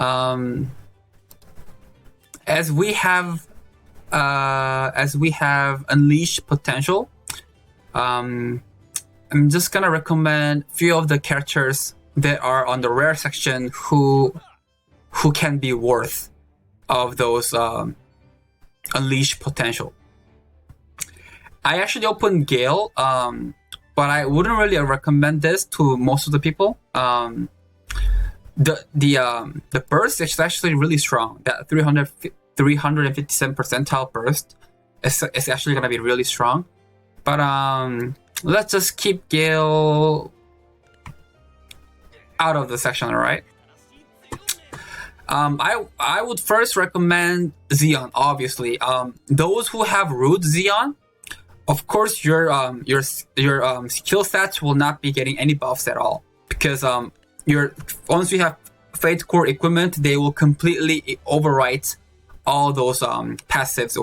Um, as we have unleashed potential, I'm just gonna recommend few of the characters that are on the rare section who can be worth of those unleashed potential. I actually opened Gale, but I wouldn't really recommend this to most of the people. The burst is actually really strong. That 357 percentile burst is actually gonna be really strong. But let's just keep Gale out of the section, alright? I would first recommend Xeon, obviously. Those who have root Xeon, of course your skill stats will not be getting any buffs at all, because once you have Fate Core equipment, they will completely overwrite all those passives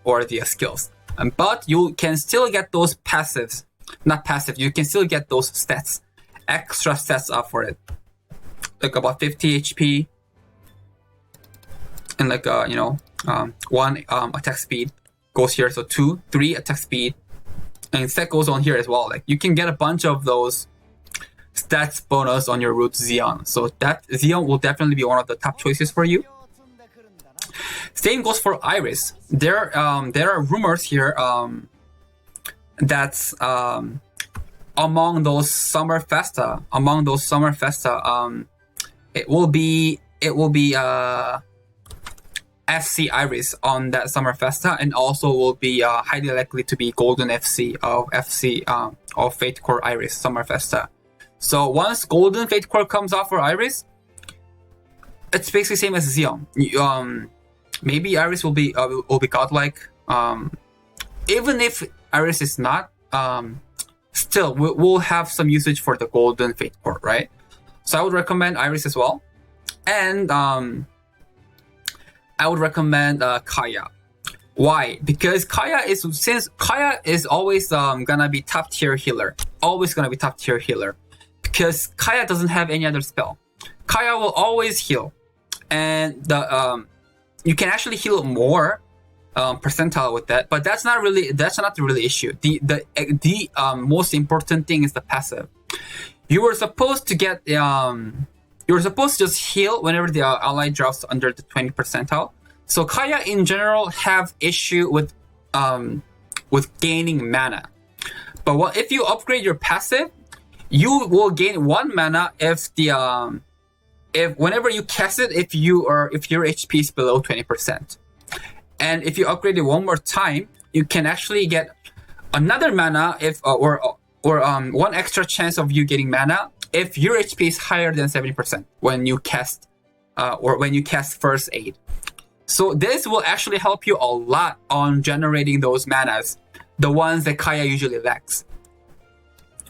or the skills. But you can still get those passives, not passive. You can still get those stats, extra stats up for it, like about 50 HP and like 1 attack speed goes here, so 2, 3 attack speed, and stat goes on here as well. Like you can get a bunch of those stats bonus on your root Xeon, so that Xeon will definitely be one of the top choices for you. Same goes for Iris. There are rumors here that's among those summer festa, it will be FC Iris on that summer festa, and also will be highly likely to be golden FC of Fate Core Iris summer festa. So once golden Fate Core comes out for Iris, it's basically same as Xeon. Maybe Iris will be godlike. Even if Iris is not, still we'll have some usage for the golden Fate Core, right? So I would recommend Iris as well, and I would recommend Kaya. Why? Because Kaya is always gonna be top tier healer. Always gonna be top tier healer. Because Kaya doesn't have any other spell. Kaya will always heal, and you can actually heal more percentile with that. But that's not the really issue. The most important thing is the passive. You were supposed to get You're supposed to just heal whenever the ally drops under the 20 percentile. So Kaya in general have issue with gaining mana. But if you upgrade your passive, you will gain 1 mana if whenever you cast it, if your HP is below 20%. And if you upgrade it one more time, you can actually get another mana or 1 extra chance of you getting mana if your HP is higher than 70% when you cast first aid. So this will actually help you a lot on generating those manas, the ones that Kaya usually lacks.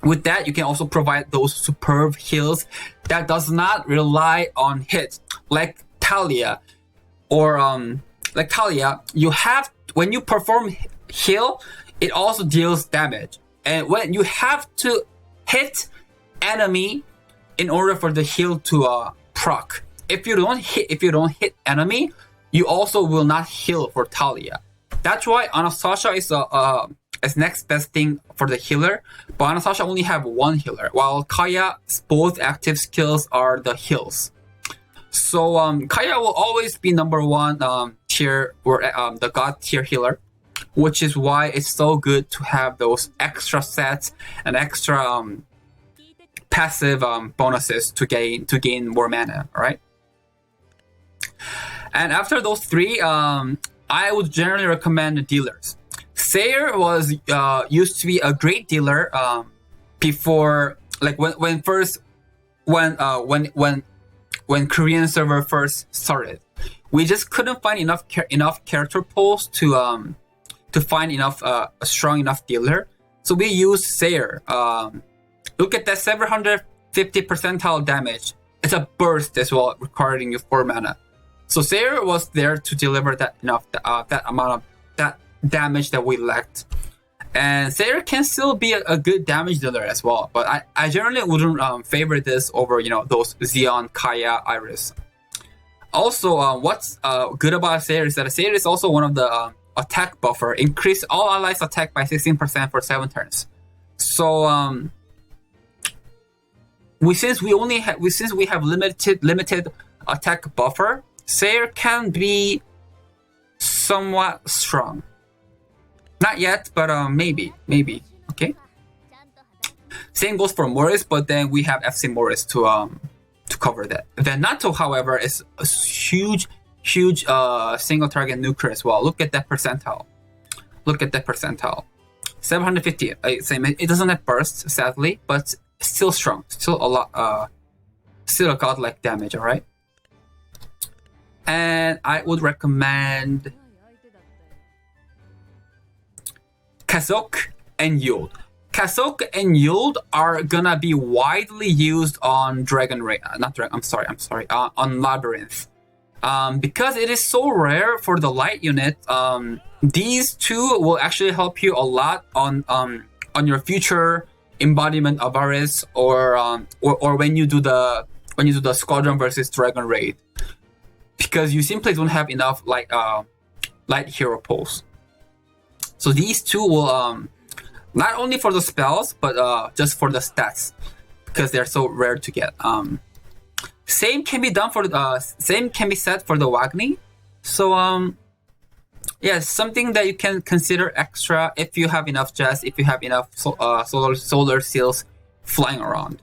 With that, you can also provide those superb heals that does not rely on hit, like Talia, or you have, when you perform heal, it also deals damage, and when you have to hit enemy in order for the heal to proc. If you don't hit enemy, you also will not heal for Talia. That's why Anastasia is next best thing for the healer, but Anastasia only have 1 healer, while Kaya's both active skills are the heals. So Kaya will always be number 1 tier, or the god tier healer, which is why it's so good to have those extra sets and extra passive bonuses to gain more mana, right? And after those 3, I would generally recommend the dealers. Sayer was used to be a great dealer before, like when Korean server first started. We just couldn't find enough character pools to find a strong enough dealer. So we used Sayer. Look at that 750 percentile damage. It's a burst as well, requiring you 4 mana. So Sayer was there to deliver that amount of that damage that we lacked. And Sayer can still be a good damage dealer as well, but I generally wouldn't favor this over those Xeon, Kaya, Iris. Also, what's good about Sayer is that Sayer is also one of the attack buffer. Increase all allies attack by 16% for 7 turns. So since we have limited attack buffer, Sayer can be somewhat strong. Not yet, but maybe. Okay. Same goes for Morris, but then we have FC Morris to cover that. Then Nato, however, is a huge single target nuker as well. Look at that percentile. 750. Same. It doesn't have burst, sadly, but still strong. Still a lot. Still a godlike damage. All right. And I would recommend Kazok and Yuld. Kazok and Yuld are gonna be widely used on on Labyrinth. Because it is so rare for the light unit, these two will actually help you a lot on your future embodiment of Aris or when you do the Squadron versus Dragon Raid, because you simply don't have enough light hero pulls. So these two will not only for the spells, but just for the stats, because they're so rare to get. Same can be said for the Wagni. So yeah, something that you can consider extra if you have enough Jess, if you have enough solar seals flying around.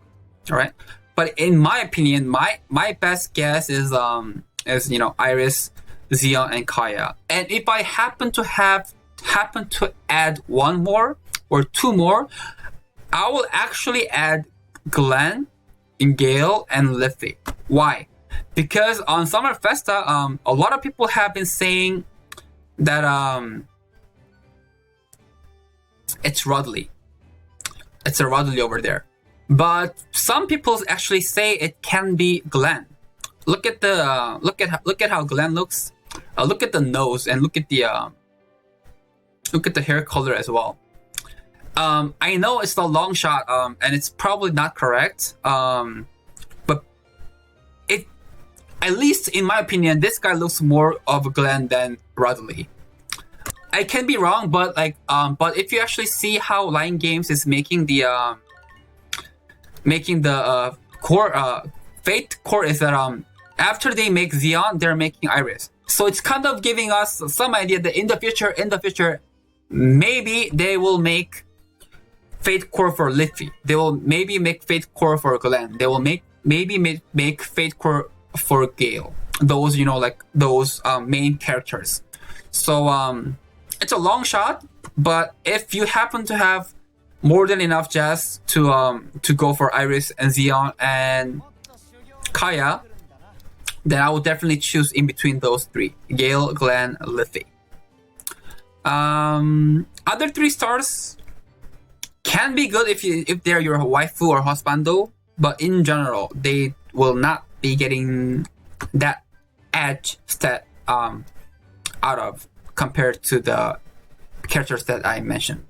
All right. But in my opinion, my best guess is Iris, Xeon, and Kaya. And if I happen to add one more or two more, I will actually add Glenn, Gale, and Liffy. Why? Because on Summer Festa, a lot of people have been saying that it's Rudley. It's a Rudley over there. But some people actually say it can be Glenn. Look at how Glenn looks. Look at the nose and look at the hair color as well. I know it's the long shot, and it's probably not correct. But it, at least in my opinion, this guy looks more of a Glenn than Rudley. I can be wrong, but but if you actually see how Lion Games is making the core, Fate core is that after they make Xeon, they're making Iris. So it's kind of giving us some idea that in the future, maybe they will make Fate core for Liffy. They will maybe make Fate core for Glenn. They will make Fate core for Gale. Those those main characters. So it's a long shot, but if you happen to have more than enough Jazz to go for Iris and Xeon and Kaya, then I would definitely choose in between those three: Gale, Glenn, Liffy. Other 3 stars can be good if they're your waifu or husbando, but in general, they will not be getting that edge stat out of compared to the characters that I mentioned.